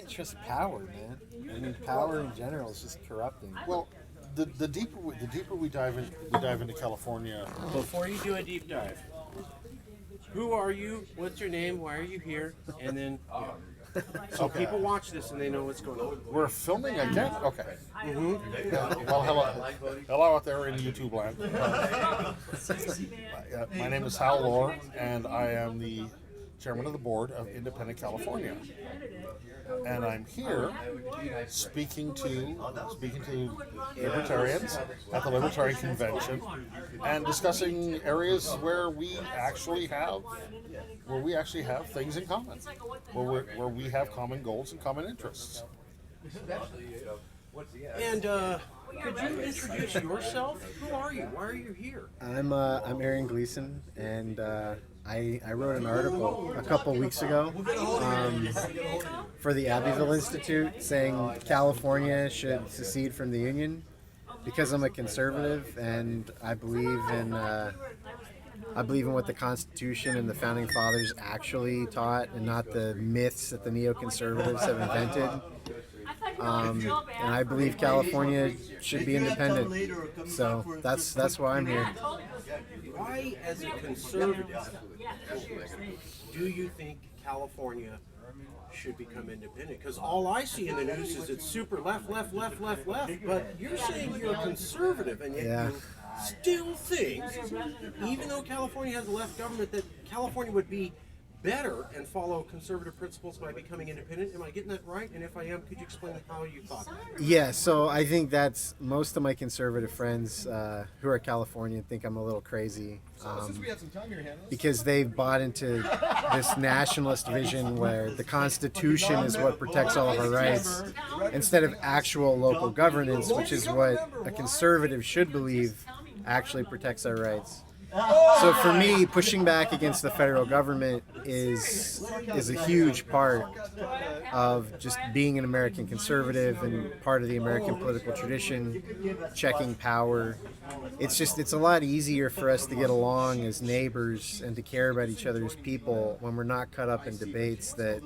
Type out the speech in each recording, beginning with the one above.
it's just power, man. I mean, power in general is just corrupting. Well, the deeper we dive into California. Before you do a deep dive, who are you? What's your name? Why are you here? And then, so Okay. people watch this and they know what's going on. We're filming again? Okay. Mm-hmm. Well, hello out there in YouTube land. My name is Hal Lohr, and I am the chairman of the board of Independent California. And I'm here speaking to libertarians at the Libertarian Convention and discussing areas where we actually have things in common, where we have common goals and common interests. And could you introduce yourself? Who are you? Why are you here? I'm Aaron Gleason, and I wrote an article a couple weeks ago for the Abbeville Institute saying California should secede from the Union because I'm a conservative and I believe in what the Constitution and the Founding Fathers actually taught, and not the myths that the neoconservatives have invented. And I believe California should be independent. So that's why I'm here. Why, as a conservative, do you think California should become independent? Because all I see in the news is it's super left. But you're saying you're a conservative, and yet Yeah. you still think, even though California has a left government, that California would be better and follow conservative principles by becoming independent. Am I getting that right? And if I am, could you explain how you thought that? Yeah, so I think that's most of my conservative friends who are Californian think I'm a little crazy because they've bought into this nationalist vision where the Constitution is what protects all of our rights instead of actual local governance, which is what a conservative should believe actually protects our rights. So for me, pushing back against the federal government is a huge part of just being an American conservative and part of the American political tradition, checking power. It's a lot easier for us to get along as neighbors and to care about each other's people when we're not caught up in debates that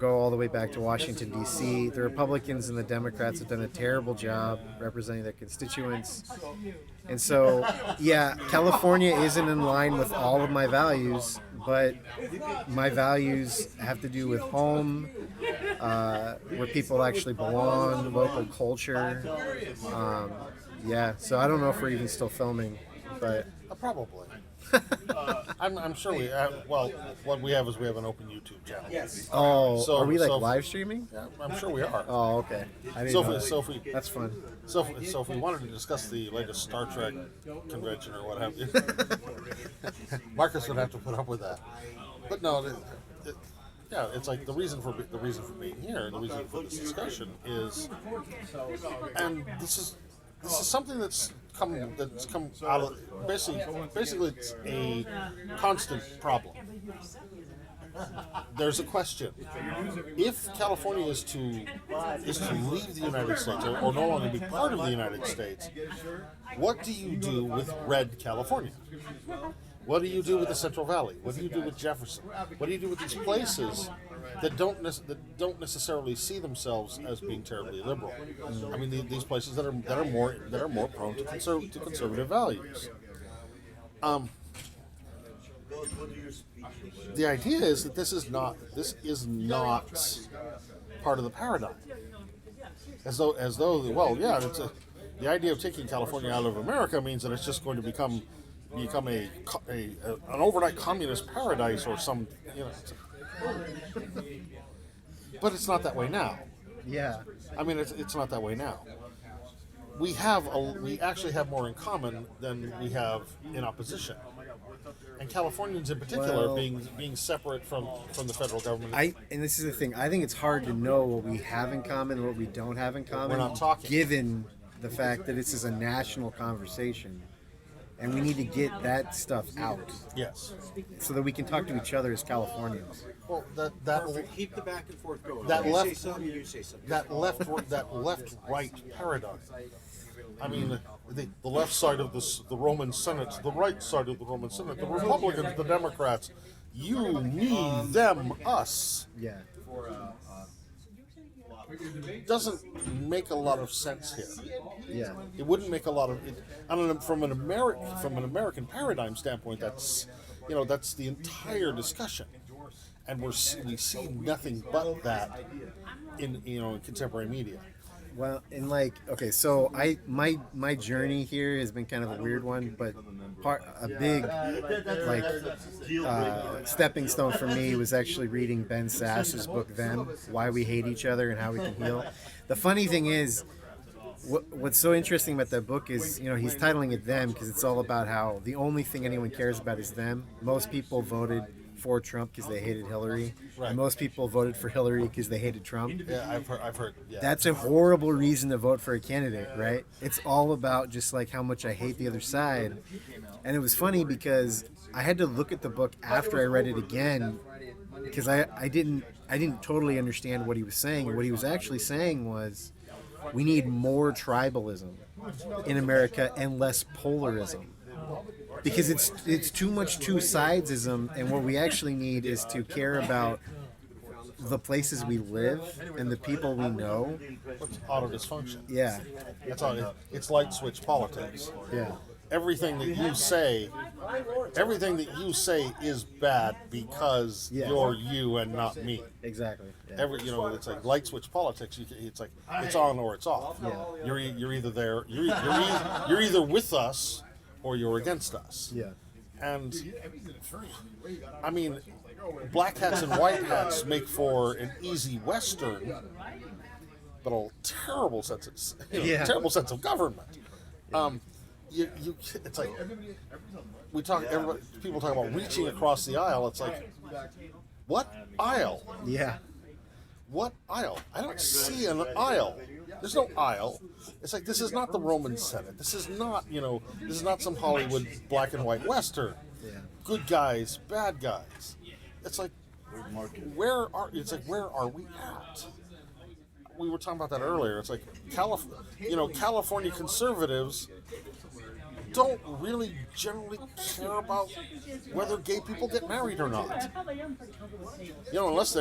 go all the way back to Washington, D.C. The Republicans and the Democrats have done a terrible job representing their constituents. And so, yeah, California isn't in line with all of my values, but my values have to do with home, where people actually belong, local culture. So I don't know if we're even still filming, but... Probably. I'm sure we have. Well, what we have is we have an open YouTube channel. Yes. Oh, So- are we so- live streaming? Yeah, I'm sure we are. Oh, okay. I didn't know. That's fun. So if we wanted to discuss the latest Star Trek convention or what have you, Marcus would have to put up with that. But no, it's like the reason for being here, and the reason for this discussion is, and this is something that's come out of basically it's a constant problem. There's a question: if California is to leave the United States or no longer be part of the United States, what do you do with red California? What do you do with the Central Valley? What do you do with Jefferson? What do you do with these places that don't necessarily see themselves as being terribly liberal? I mean, these places that are more prone to conservative values. The idea is that this is not part of the paradigm. As though the idea of taking California out of America means that it's just going to become an overnight communist paradise or some, but it's not that way now. Yeah. I mean, it's not that way now. We actually have more in common than we have in opposition. And Californians in particular, being separate from the federal government. And this is the thing. I think it's hard to know what we have in common and what we don't have in common. We're not talking. Given the fact that this is a national conversation. And we need to get that stuff out. Yes. So that we can talk to each other as Californians. Well, Perfect. Keep the back and forth going. That You left- say something, you say something. that left-right paradigm. I mean, the left side of the Roman Senate, the right side of the Roman Senate, the Republicans, the Democrats, you, me, them, us. Yeah. doesn't make a lot of sense here. Yeah. It wouldn't make a lot of it. I don't know, from an American paradigm standpoint. That's that's the entire discussion, and we see nothing but that in in contemporary media. Well, and okay, so my journey here has been kind of a weird one, but a big stepping stone for me was actually reading Ben Sass's book Them: Why We Hate Each Other and How We Can Heal. The funny thing is, what's so interesting about that book is, he's titling it Them because it's all about how the only thing anyone cares about is them. Most people voted for Trump because they hated Hillary, Right. and most people voted for Hillary because they hated Trump. Yeah, I've heard. Yeah. That's a horrible reason to vote for a candidate, right? It's all about just like how much I hate the other side. And it was funny because I had to look at the book after I read it again because I didn't totally understand what he was saying. And what he was actually saying was we need more tribalism in America and less polarism. Because it's too much two-sidesism, and what we actually need is to care about the places we live and the people we know. It's auto dysfunction. Yeah, That's all. It's light switch politics. yeah, Everything that you say is bad because Yeah. you're you and not me. exactly. Yeah. It's like light switch politics. It's like it's on or it's off. Yeah. You're either there. You're either with us or you're against us. Yeah. And I mean, black hats and white hats make for an easy Western, but a terrible sense of Yeah. terrible sense of government. It's like people talk about reaching across the aisle. It's like, what aisle? Yeah. What aisle? I don't see an aisle. There's no aisle. It's like, this is not the Roman Senate. This is not, this is not some Hollywood black and white Western. Yeah. Good guys, bad guys. It's like, where are we at? We were talking about that earlier. It's like, California conservatives don't really generally care about whether gay people get married or not. Unless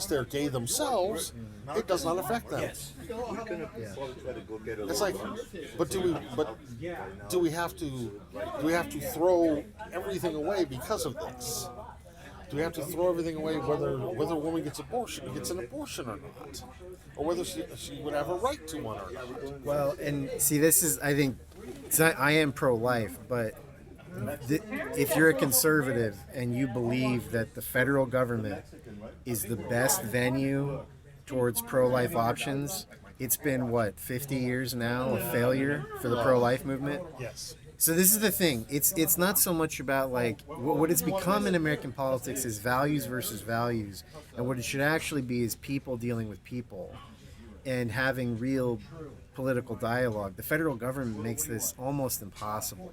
they're gay themselves, it does not affect them. It's like, but do we have to throw everything away because of this? Do we have to throw everything away whether a woman gets an abortion or not, or whether she would have a right to one or not? Well, and see, this is, I think, I am pro-life, but if you're a conservative and you believe that the federal government is the best venue towards pro-life options, it's been, 50 years now of failure for the pro-life movement? Yes. So this is the thing. It's not so much about what it's become in American politics is values versus values, and what it should actually be is people dealing with people and having real political dialogue. The federal government makes this almost impossible.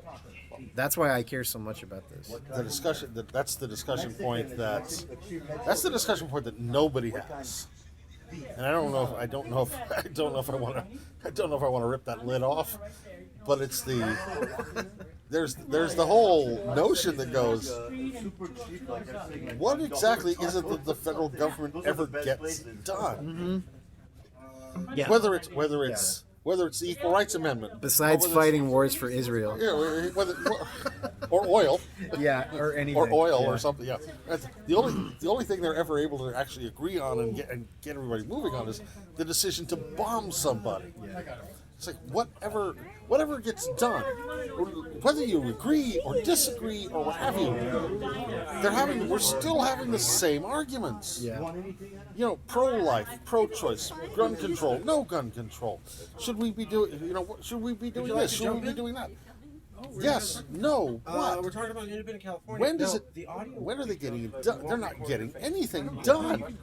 That's why I care so much about this. That's the discussion point that nobody has. And I don't know if I want to rip that lid off, but it's there's the whole notion that goes, what exactly is it that the federal government ever gets done? Mm-hmm. Yeah. Whether it's the Equal Rights Amendment, Besides fighting wars for Israel. yeah, or oil, Yeah, or anything. or oil, Yeah. or something. Yeah, that's the only thing they're ever able to actually agree on and get everybody moving on is the decision to bomb somebody. Yeah. It's like whatever gets done, whether you agree or disagree or what have you, we're still having the same arguments. Yeah. Pro-life, pro-choice, gun control, no gun control. Should we be doing Should we be doing this? Should we be doing that? Yes. No. What? We're talking about independent California. When does Now, it? The audio. When are they getting it done? They're not getting anything done.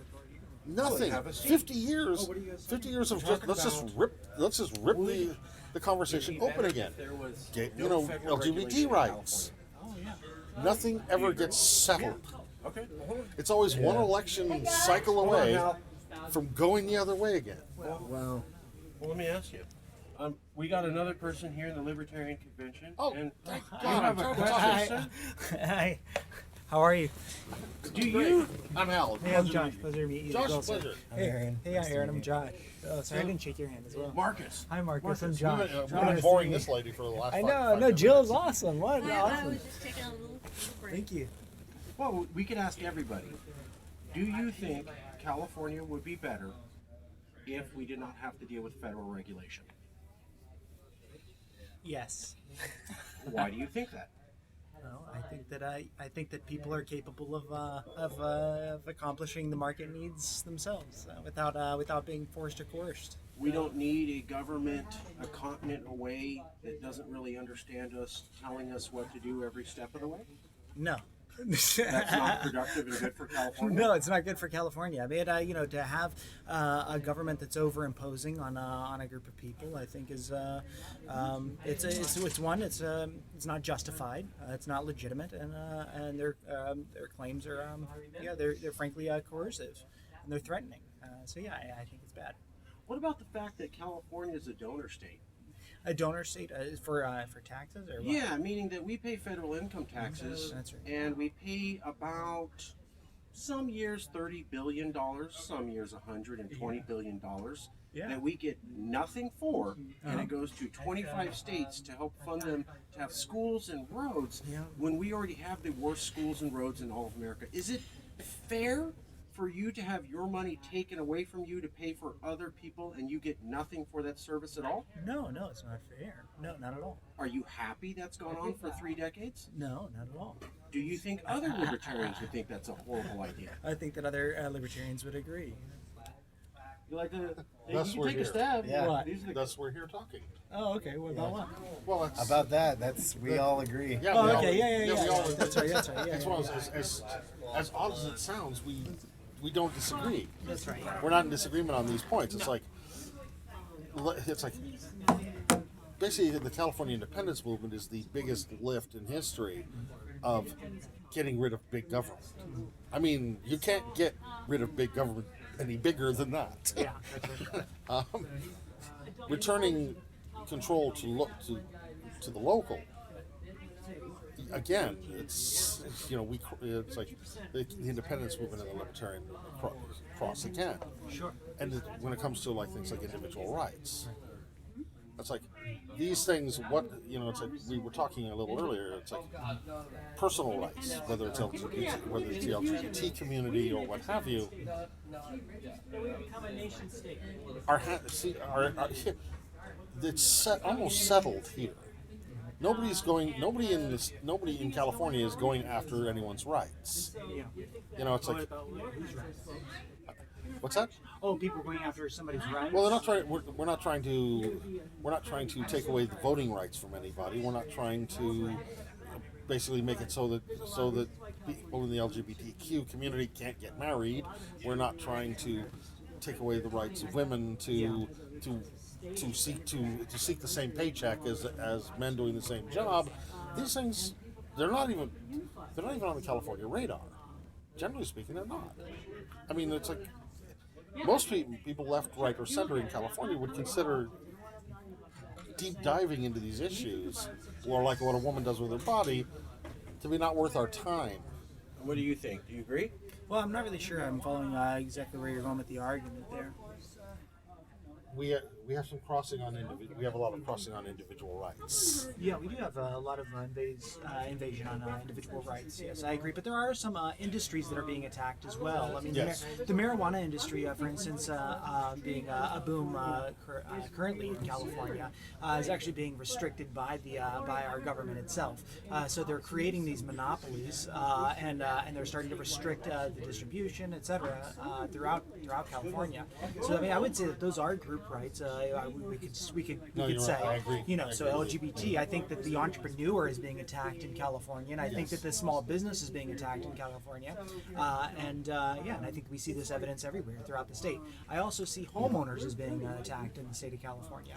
Nothing. 50 years. 50 years of let's just rip the conversation open again. LGBT rights. Nothing ever gets settled. Okay. It's always one election cycle away from going the other way again. Well, Well, let me ask you. We got another person here in the Libertarian Convention. Oh, and thank you God. have a question, sir? How are you? Do you? I'm Hal. Hey, I'm Josh. Pleasure to meet you. Josh, Also. pleasure. Hey, Aaron. Hey, Aaron. I'm Josh. Oh, sorry, I didn't shake your hand as well. Marcus. Hi, Marcus. I'm We've Josh. been, we've Nice been to boring meet this you. lady for the last I five- know. five No, minutes. Jill's awesome. What? I Awesome. was just taking a little break. Thank you. Well, we could ask everybody. Do you think California would be better if we did not have to deal with federal regulation? Yes. Why do you think that? No, I think that people are capable of accomplishing the market needs themselves without being forced or coerced. We don't need a government, a continent away that doesn't really understand us, telling us what to do every step of the way. No. That's not productive and good for California. No, it's not good for California. I mean, to have a government that's overimposing on a group of people, I think is it's not justified. It's not legitimate, and their claims are they're frankly coercive, and they're threatening. So yeah, I think it's bad. What about the fact that California is a donor state? A donor state for taxes or what? Yeah, meaning that we pay federal income taxes, That's right. and we pay about some years $30 billion, some years $120 billion Yeah. that we get nothing for, and it goes to 25 states to help fund them to have schools and roads Yeah. when we already have the worst schools and roads in all of America. Is it fair for you to have your money taken away from you to pay for other people and you get nothing for that service at all? No, it's not fair. No, not at all. Are you happy that's gone on for 3 decades? No, not at all. Do you think other libertarians would think that's a horrible idea? I think that other libertarians would agree. You like to Thus you we're can take a here. stab? Yeah. What? These are the Thus, we're here talking. Oh, okay. What about what? Well, that's About that, we all agree. yeah. Oh, we all- okay. Yeah. we all- That's right. Yeah, That's one of those, as odd as it sounds, we don't disagree. That's right. We're not in disagreement on these points. It's like basically the California independence movement is the biggest lift in history of getting rid of big government. I mean, you can't get rid of big government any bigger than that. Yeah, that's right. Returning control to the local. Again, it's it's like the independence movement and the libertarian cross again. Sure. And when it comes to like things like individual rights, it's like these things. It's like we were talking a little earlier. It's like personal rights, whether it's LGBT, whether it's the LGBT community or what have you, are it's almost settled here. Nobody in California is going after anyone's rights. Yeah. It's like, what's that? Oh, people going after somebody's rights? Well, they're not trying. We're not trying to take away the voting rights from anybody. We're not trying to basically make it so that people in the LGBTQ community can't get married. We're not trying to take away the rights of women to seek the same paycheck as men doing the same job. These things, they're not even on the California radar. Generally speaking, they're not. I mean, it's like most people left, right, or center in California would consider deep diving into these issues, or like what a woman does with her body, to be not worth our time. What do you think? Do you agree? Well, I'm not really sure I'm following exactly where you're going with the argument there. We have some crossing on we have a lot of crossing on individual rights. Yeah, we do have a lot of invasion on individual rights. Yes, I agree. But there are some industries that are being attacked as well. I mean, Yes. the marijuana industry, for instance, being a boom currently in California, is actually being restricted by our government itself. So they're creating these monopolies, and they're starting to restrict the distribution, etc., throughout California. So I mean, I would say that those are group rights. We could No, you're say, right. I agree. So LGBT. I think that the entrepreneur is being attacked in California, and I think that the small business is being attacked in California, and I think we see this evidence everywhere throughout the state. I also see homeowners as being attacked in the state of California.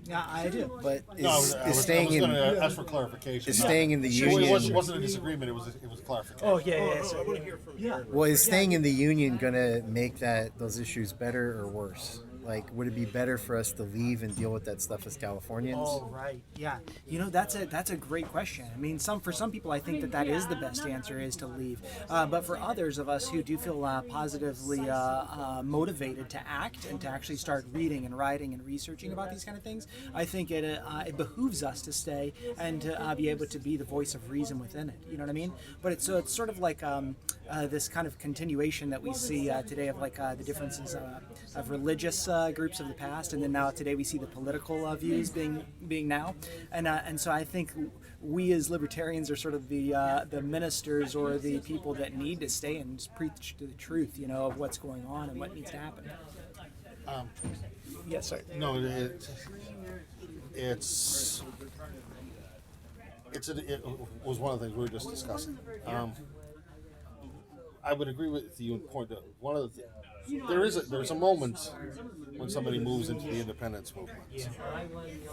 Yeah, I do. But No, I was staying going in to ask for clarification. is staying in the Well, union. it wasn't a disagreement. It was a clarification. Oh yeah, yeah. I So, want to hear from you. Well, is staying in the union gonna make those issues better or worse? Like, would it be better for us to leave and deal with that stuff as Californians? Oh right, yeah. That's a great question. I mean, for some people, I think that is the best answer is to leave. But for others of us who do feel positively motivated to act and to actually start reading and writing and researching about these kind of things, I think it behooves us to stay and to be able to be the voice of reason within it. You know what I mean? But it's sort of like this kind of continuation that we see today of like the differences of religious groups of the past, and then now today we see the political views being now, and so I think we as libertarians are sort of the ministers or the people that need to stay and just preach to the truth, of what's going on and what needs to happen. Yes, sir. No, it was one of the things we were just discussing. I would agree with you in point that one of the there's a moment when somebody moves into the independence movement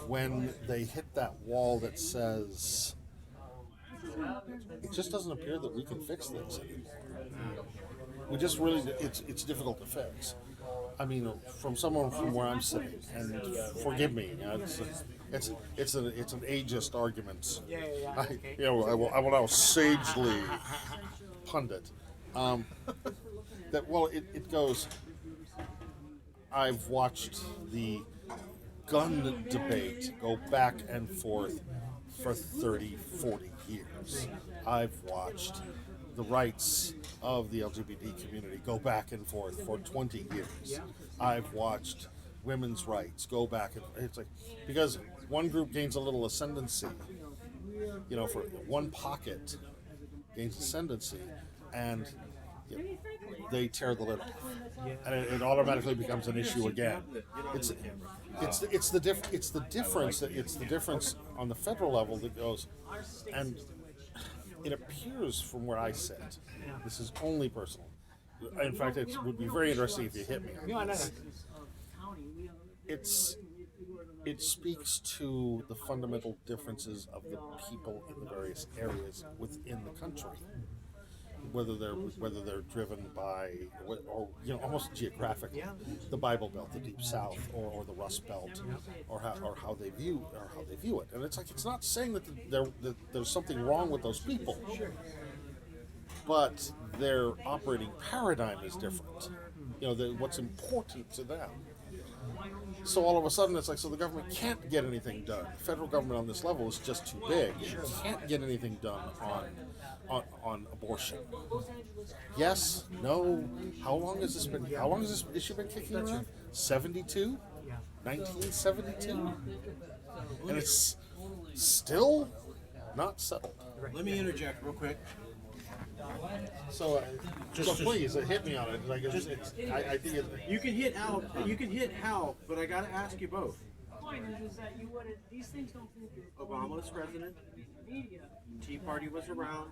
when they hit that wall that says it just doesn't appear that we can fix this anymore. We just really it's difficult to fix. I mean, from someone from where I'm sitting, and forgive me, it's an ageist argument. I will now sagely pundit. It goes. I've watched the gun debate go back and forth for 30, 40 years. I've watched the rights of the LGBT community go back and forth for 20 years. I've watched women's rights go back and it's like because one group gains a little ascendancy, for one pocket gains ascendancy, and they tear the lid off, and it automatically becomes an issue again. It's the difference on the federal level that goes, and it appears from where I sit. This is only personal. In fact, it would be very interesting if you hit me on this. It speaks to the fundamental differences of the people in the various areas within the country. Whether they're driven by or almost geographically, the Bible Belt, the Deep South, or the Rust Belt, or how they view it, and it's like it's not saying that there's something wrong with those people, but their operating paradigm is different. What's important to them. So all of a sudden it's like, so the government can't get anything done. The federal government on this level is just too big. It can't get anything done on abortion. Yes, no. How long has this issue been kicking around? 72? 1972? And it's still not settled. Let me interject real quick. So please hit me on it. Like I think You can hit Hal, but I got to ask you both. Obama was president. Tea Party was around.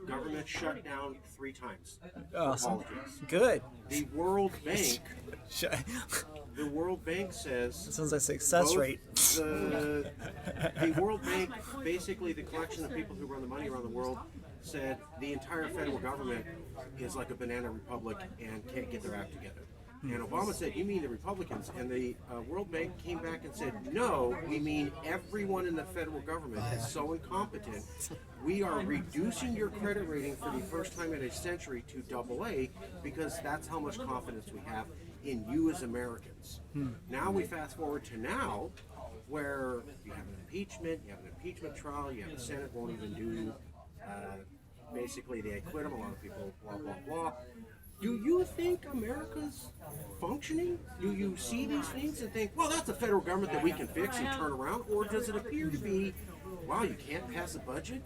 Government shut down 3 times. Awesome. Good. The World Bank. The World Bank says. That sounds like success rate. The World Bank, basically, the collection of people who run the money around the world, said the entire federal government is like a banana republic and can't get their act together. And Obama said, you mean the Republicans? And the World Bank came back and said, no, we mean everyone in the federal government is so incompetent. We are reducing your credit rating for the first time in a century to AA because that's how much confidence we have in you as Americans. Now we fast forward to now, where you have an impeachment trial, you have the Senate won't even do, basically they acquit them, a lot of people, blah, blah, blah. Do you think America's functioning? Do you see these things and think, well, that's the federal government that we can fix and turn around? Or does it appear to be, wow, you can't pass a budget?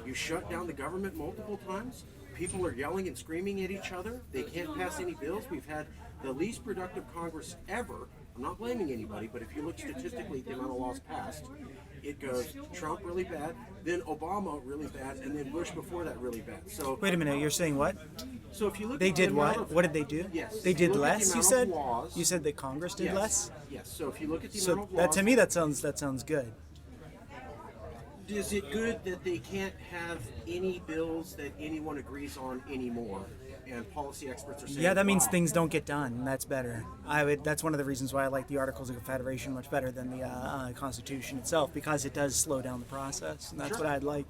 You shut down the government multiple times? people are yelling and screaming at each other. They can't pass any bills. We've had the least productive Congress ever. I'm not blaming anybody, but if you look statistically at the amount of laws passed, it goes Trump really bad, then Obama really bad, and then Bush before that really bad. So Wait a minute, you're saying what? so if you look They at the did amount what? of- What did they do? Yes. They did Look at the less, you amount of said? laws. You said that Congress did Yes. less? Yes. So if you look at the So amount of that laws, to me that sounds good. is it good that they can't have any bills that anyone agrees on anymore? And policy experts are saying, Yeah, that means wow. things don't get done. That's better. That's one of the reasons why I like the Articles of Confederation much better than the Constitution itself, because it does slow down the process, and that's what I'd like.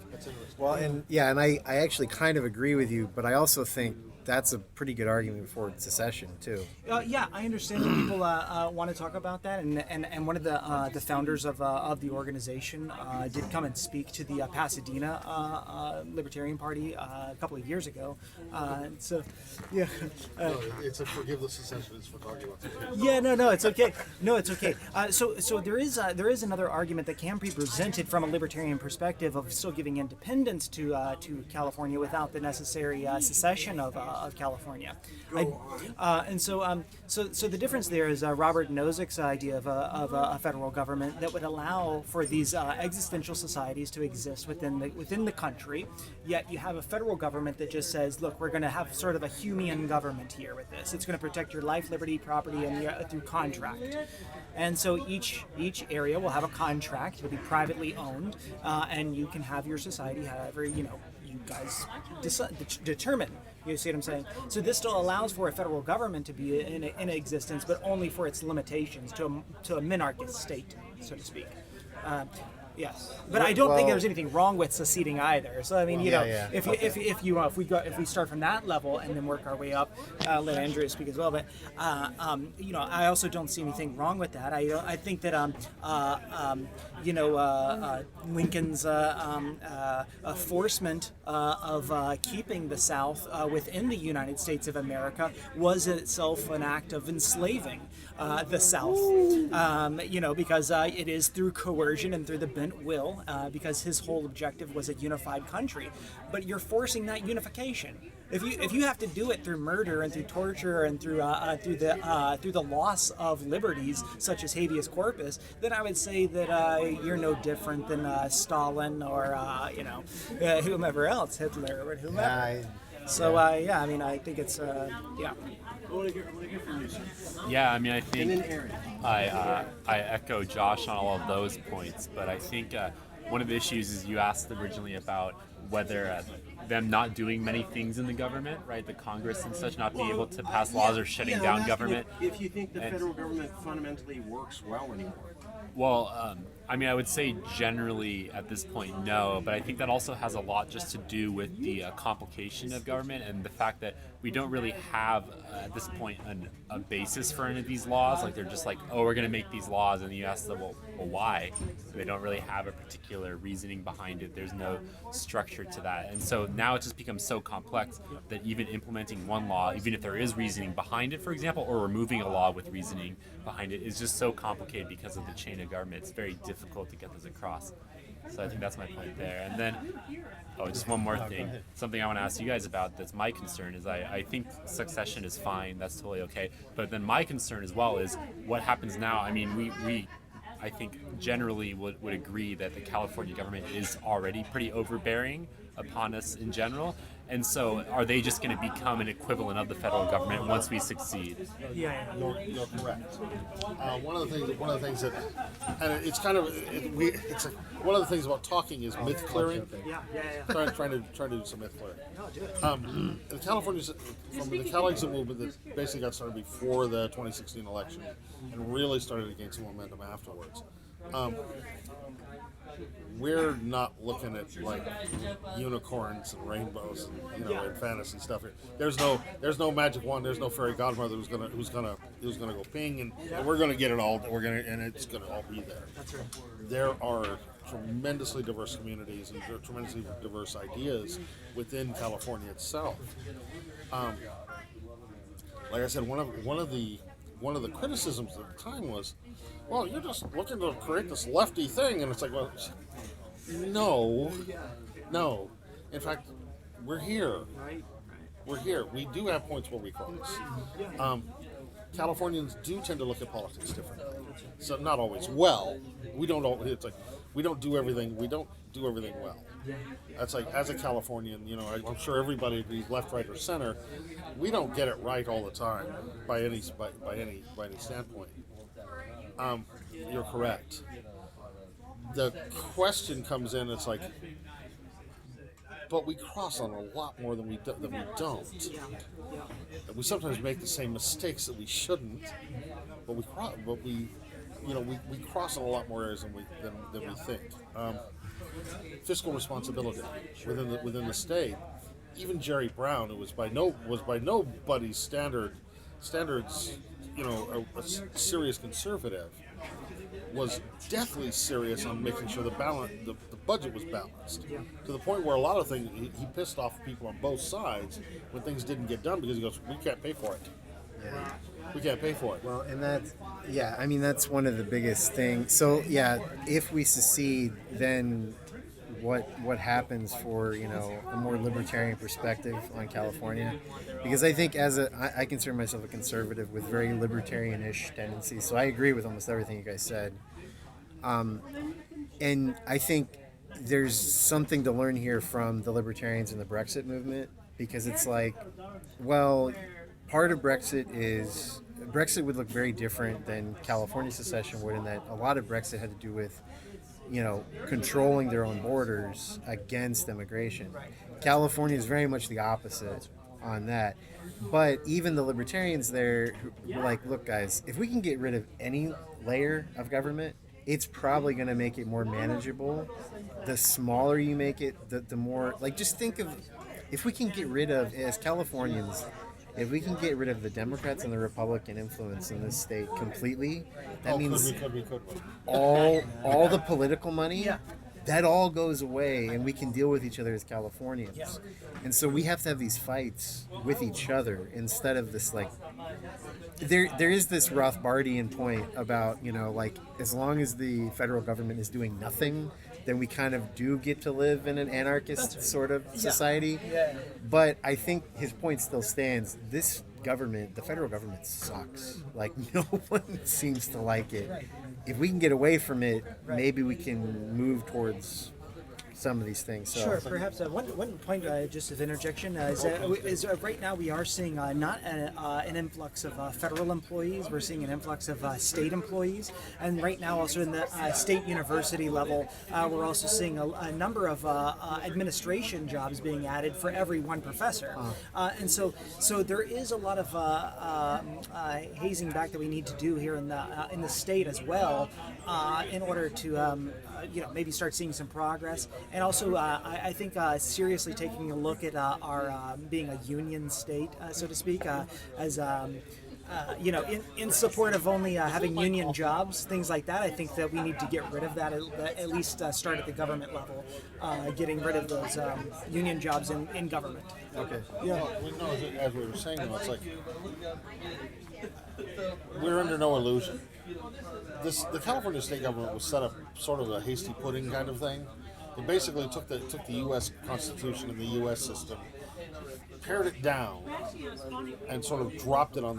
Well, and yeah, and I actually kind of agree with you, but I also think that's a pretty good argument for secession too. Yeah, I understand that people want to talk about that, and one of the founders of the organization did come and speak to the Pasadena Libertarian Party a couple of years ago. So, yeah. It's a forgive the secessionists for talking about this. Yeah, no, it's okay. No, it's okay. So there is another argument that can be presented from a libertarian perspective of still giving independence to California without the necessary secession of California. And so the difference there is Robert Nozick's idea of a federal government that would allow for these existential societies to exist within the country. Yet you have a federal government that just says, look, we're going to have sort of a Humean government here with this. It's going to protect your life, liberty, property, and through contract. And so each area will have a contract. It'll be privately owned, and you can have your society however you guys determine. You see what I'm saying? So this still allows for a federal government to be in existence, but only for its limitations to a minarchist state, so to speak. Yes, but I don't think there's anything wrong with seceding either. So I mean, if we start from that level and then work our way up, let Andrea speak as well. But I also don't see anything wrong with that. I think that Lincoln's enforcement of keeping the South within the United States of America was itself an act of enslaving the South. Because it is through coercion and through the bent will, because his whole objective was a unified country. But you're forcing that unification. If you have to do it through murder and through torture and through the loss of liberties such as habeas corpus, then I would say that you're no different than Stalin or whomever else, Hitler or whomever. I think it's yeah. Yeah, I mean, I think I echo Josh on all of those points, but I think one of the issues is you asked originally about whether them not doing many things in the government, right? The Congress and such not being able to pass laws or shutting down government. If you think the federal government fundamentally works well anymore. Well, I would say generally at this point, no, but I think that also has a lot just to do with the complication of government and the fact that we don't really have, at this point, a basis for any of these laws. Like, they're just like, oh, we're going to make these laws, and you ask them, well, why? They don't really have a particular reasoning behind it. There's no structure to that. And so now it just becomes so complex that even implementing one law, even if there is reasoning behind it, for example, or removing a law with reasoning behind it, is just so complicated because of the chain of government. It's very difficult to get this across. So I think that's my point there. And then, just one more thing. Something I want to ask you guys about that's my concern is I think succession is fine. That's totally okay. But then my concern as well is what happens now. I mean, we I think generally would agree that the California government is already pretty overbearing upon us in general. And so are they just going to become an equivalent of the federal government once we succeed? You're correct. One of the things that, and it's kind of, it's like, one of the things about talking is myth clearing. Trying to do some myth clearing. The Californians, from the Cal Exit movement that basically got started before the 2016 election and really started to gain some momentum afterwards. We're not looking at like unicorns and rainbows and and fantasy stuff here. There's no magic wand. There's no fairy godmother who's gonna go ping and we're gonna get it all. And it's gonna all be there. That's right. There are tremendously diverse communities and tremendously diverse ideas within California itself. Like I said, one of the criticisms at the time was, well, you're just looking to create this lefty thing, and it's like, well, no. In fact, we're here. we're here. We do have points where we cross. Californians do tend to look at politics differently. So not always well. We don't. It's like we don't do everything. We don't do everything well. That's like, as a Californian, I'm sure everybody agrees, left, right, or center. We don't get it right all the time by any standpoint. You're correct. The question comes in. It's like, but we cross on a lot more than we don't. We sometimes make the same mistakes that we shouldn't, but we cross in a lot more areas than we think. Fiscal responsibility within the state. Even Jerry Brown, who was by nobody's standards, a serious conservative, was deathly serious on making sure the budget was balanced, to the point where a lot of things he pissed off people on both sides when things didn't get done, because he goes, we can't pay for it. Yeah. We can't pay for it. Well, and that's one of the biggest things. So yeah, if we secede, then what happens for a more libertarian perspective on California? Because I think I consider myself a conservative with very libertarian-ish tendencies. So I agree with almost everything you guys said. And I think there's something to learn here from the libertarians and the Brexit movement, because it's like, well, part of Brexit would look very different than California secession would, in that a lot of Brexit had to do with controlling their own borders against immigration. California is very much the opposite on that. But even the libertarians there were like, look guys, if we can get rid of any layer of government, it's probably going to make it more manageable. The smaller you make it, the more, like, just think of, if we can get rid of, as Californians, if we can get rid of the Democrats and the Republican influence in this state completely, that means all the political money, that all goes away, and we can deal with each other as Californians. And so we have to have these fights with each other instead of this, like, there is this Rothbardian point about, like, as long as the federal government is doing nothing, then we kind of do get to live in an anarchist sort of society. But I think his point still stands. This government, the federal government, sucks. Like, no one seems to like it. If we can get away from it, maybe we can move towards some of these things. So. Sure, perhaps one point just of interjection is right now we are seeing not an influx of federal employees, we're seeing an influx of state employees, and right now also in the state university level, we're also seeing a number of administration jobs being added for every one professor, and so there is a lot of hazing back that we need to do here in the state as well, in order to maybe start seeing some progress. And also, I think seriously taking a look at our being a union state, so to speak, as in support of only having union jobs, things like that. I think that we need to get rid of that, at least start at the government level, getting rid of those union jobs in government. Okay. Yeah. No, as we were saying, it's like we're under no illusion. The California state government was set up sort of a hasty pudding kind of thing. It basically took the U.S. Constitution and the U.S. system, pared it down, and sort of dropped it in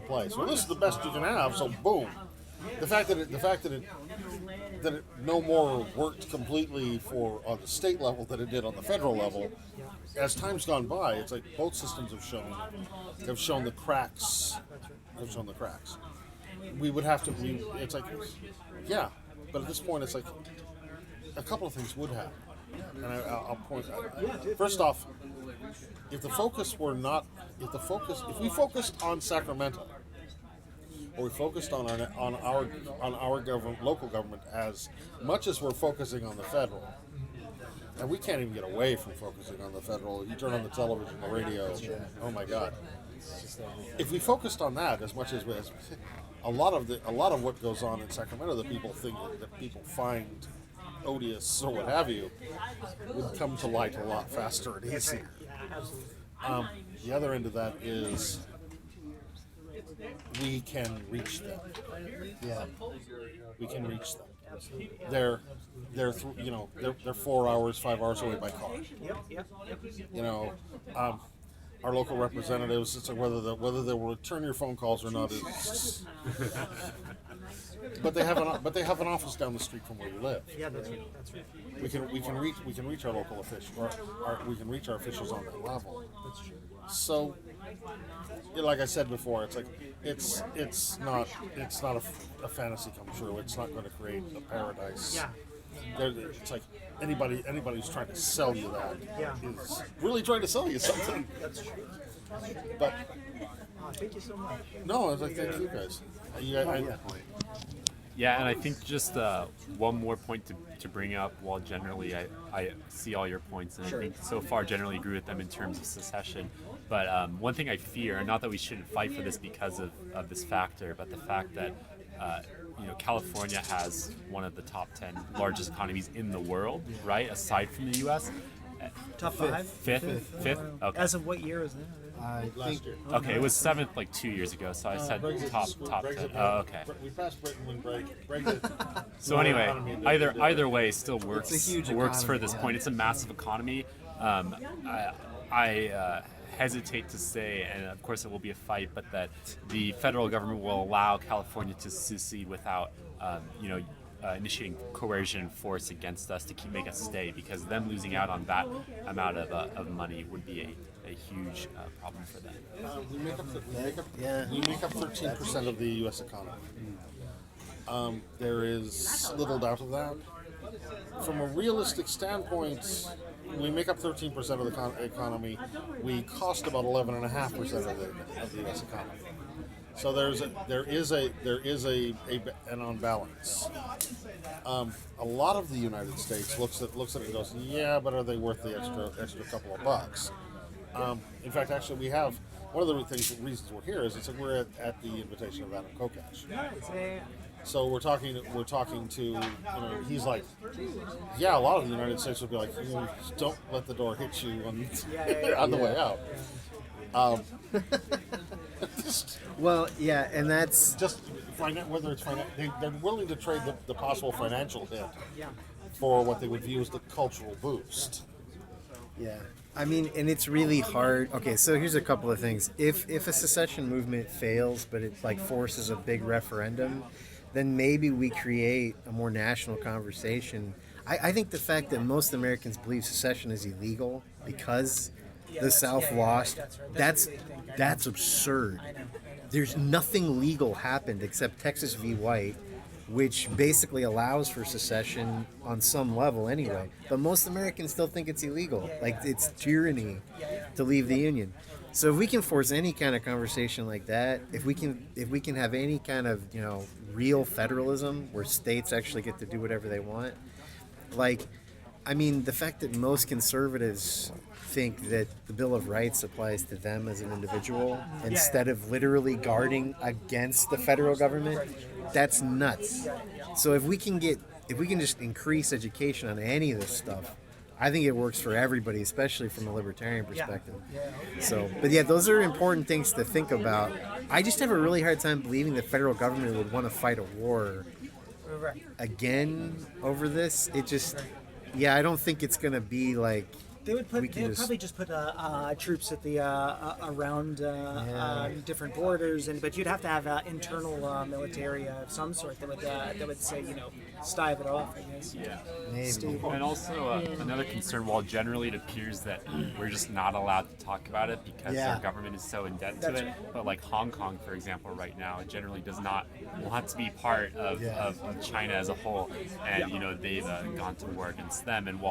place. Well, this is the best you can have, so boom. The fact that it no more worked completely on the state level than it did on the federal level. As time's gone by, it's like both systems have shown the cracks. We would have to. It's like, yeah, but at this point, it's like a couple of things would happen, and I'll point. First off, if we focused on Sacramento, or we focused on our government, local government, as much as we're focusing on the federal, and we can't even get away from focusing on the federal. You turn on the television, the radio. Oh my God! If we focused on that as much as a lot of what goes on in Sacramento that people find odious or what have you would come to light a lot faster and easier. The other end of that is we can reach them. Yeah, we can reach them. They're 4 hours, 5 hours away by car. our local representatives. It's like whether they will return your phone calls or not is. But they have an office down the street from where you live. Yeah, that's right. That's right. We can reach our local officials, or we can reach our officials on that level. That's true. So, like I said before, it's like it's not a fantasy come true. It's not going to create a paradise. Yeah. It's like anybody who's trying to sell you that Yeah. is really trying to sell you something. That's true. But Thank you so much. no, I was like, thank you guys. Yeah, and I think just one more point to bring up. While generally I see all your points, and I think so far generally agree with them in terms of secession. But one thing I fear, and not that we shouldn't fight for this because of this factor, but the fact that California has one of the top 10 largest economies in the world, right? Aside from the U.S. Top 5? Fifth. Okay. As of what year is that? I Last think year. Okay, it was seventh like 2 years ago, so I said top 10. Oh, okay. We passed Britain when Brexit. So anyway, either way, still works. It's a huge works for economy, this yeah. point. It's a massive economy. I hesitate to say, and of course it will be a fight, but that the federal government will allow California to secede without, initiating coercion force against us to make us stay, because them losing out on that amount of money would be a huge problem for them. We make up 13% of the U.S. economy. There is little doubt of that. From a realistic standpoint, we make up 13% of the economy. We cost about 11.5% of the U.S. economy. So there is an unbalance. A lot of the United States looks at it and goes, yeah, but are they worth the extra couple of bucks? In fact, actually, we have one of the reasons we're here is it's like we're at the invitation of Adam Kokesh. So we're talking to he's like, yeah, a lot of the United States would be like, don't let the door hit you on the way out. well, yeah, and that's Just whether it's they're willing to trade the possible financial hit Yeah. for what they would view as the cultural boost. Yeah. I mean, and it's really hard. Okay, so here's a couple of things. If a secession movement fails, but it like forces a big referendum, then maybe we create a more national conversation. I think the fact that most Americans believe secession is illegal because the South lost, that's absurd. There's nothing legal happened except Texas v. White, which basically allows for secession on some level anyway. But most Americans still think it's illegal. Like, it's tyranny to leave the Union. So if we can force any kind of conversation like that, if we can have any kind of, real federalism where states actually get to do whatever they want, the fact that most conservatives think that the Bill of Rights applies to them as an individual instead of literally guarding against the federal government, that's nuts. So if we can just increase education on any of this stuff, I think it works for everybody, especially from a libertarian perspective. So, but yeah, those are important things to think about. I just have a really hard time believing the federal government would want to fight a war again over this. I don't think it's going to be like. They would probably just put troops at the around different borders, but you'd have to have internal military of some sort that would say stave it off, I guess. Yeah. Maybe. And also another concern, while generally it appears that we're just not allowed to talk about it because our government is so in debt to it, but like Hong Kong, for example, right now, generally does not want to be part of China as a whole, and they've gone to war against them, and while